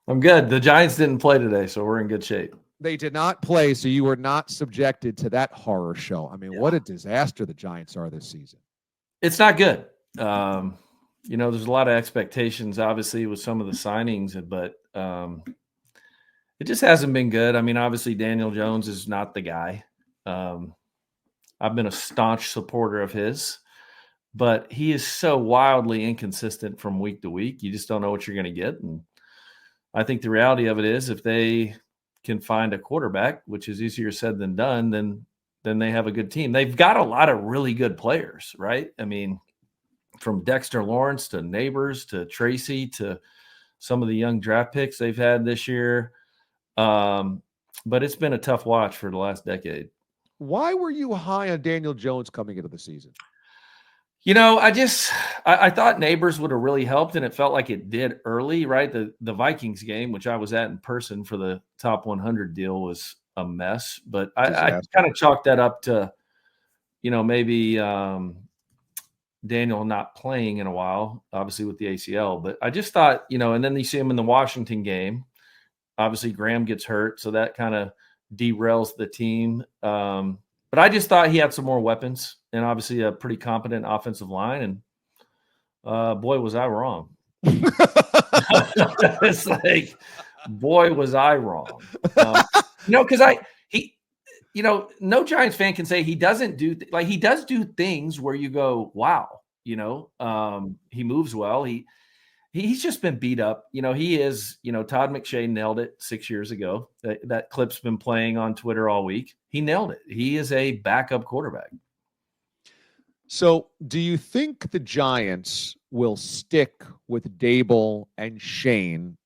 I'm good. The Giants didn't play today, so we're in good shape. They did not play, so you were not subjected to that horror show. I mean, Yeah. what a disaster the Giants are this season. It's not good. There's a lot of expectations, obviously, with some of the signings, but it just hasn't been good. I mean, obviously, Daniel Jones is not the guy. I've been a staunch supporter of his, but he is so wildly inconsistent from week to week. You just don't know what you're going to get. And I think the reality of it is if they can find a quarterback, which is easier said than done, then they have a good team. They've got a lot of really good players, right? I mean, from Dexter Lawrence to Neighbors to Tracy to some of the young draft picks they've had this year. But it's been a tough watch for the last decade. Why were you high on Daniel Jones coming into the season? I thought Neighbors would have really helped, and it felt like it did early, right? The Vikings game, which I was at in person for the top 100 deal, was a mess. But I kind of chalked that up to, maybe Daniel not playing in a while, obviously with the ACL. But I just thought, and then you see him in the Washington game. Obviously, Graham gets hurt, so that kind of derails the team. But I just thought he had some more weapons and obviously a pretty competent offensive line. And boy, was I wrong. It's like, boy, was I wrong. Because no Giants fan can say he doesn't do he does do things where you go, wow, he moves well. He's just been beat up. He is, Todd McShay nailed it 6 years ago. That clip's been playing on Twitter all week. He nailed it. He is a backup quarterback. So do you think the Giants will stick with Daboll and Schoen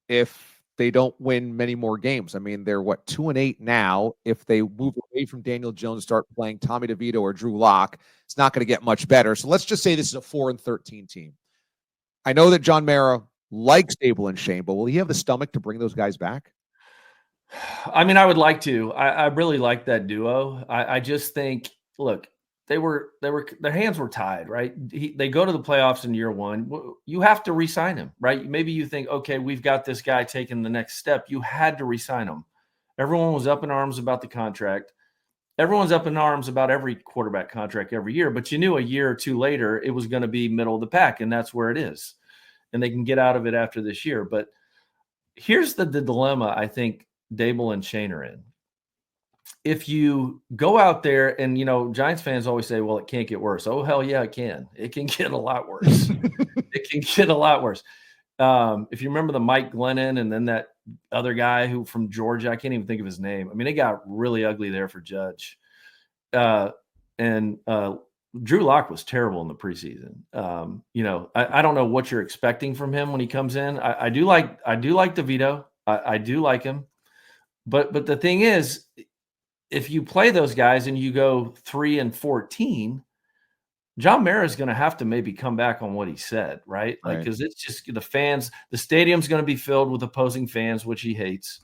if they don't win many more games? I mean, they're 2-8 now. If they move away from Daniel Jones, start playing Tommy DeVito or Drew Lock, it's not going to get much better. So let's just say this is a 4-13 team. I know that John Mara likes Daboll and Schoen, but will he have the stomach to bring those guys back? I mean, I would like to. I really like that duo. I just think, look, their hands were tied, right? They go to the playoffs in year one. You have to re-sign him, right? Maybe you think, okay, we've got this guy taking the next step. You had to re-sign him. Everyone was up in arms about the contract. Everyone's up in arms about every quarterback contract every year, but you knew a year or two later it was going to be middle of the pack, and that's where it is. And they can get out of it after this year. But here's the dilemma I think Daboll and Schoen are in. If you go out there and, Giants fans always say, well, it can't get worse. Oh, hell yeah, it can. It can get a lot worse. It can get a lot worse. If you remember the Mike Glennon and then that other guy who from Georgia, I can't even think of his name. I mean, it got really ugly there for Judge. And Drew Lock was terrible in the preseason. I don't know what you're expecting from him when he comes in. I do like DeVito. I do like him. But the thing is, if you play those guys and you go 3-14, John Mara is going to have to maybe come back on what he said, right? Because it's just the fans, the stadium's going to be filled with opposing fans, which he hates.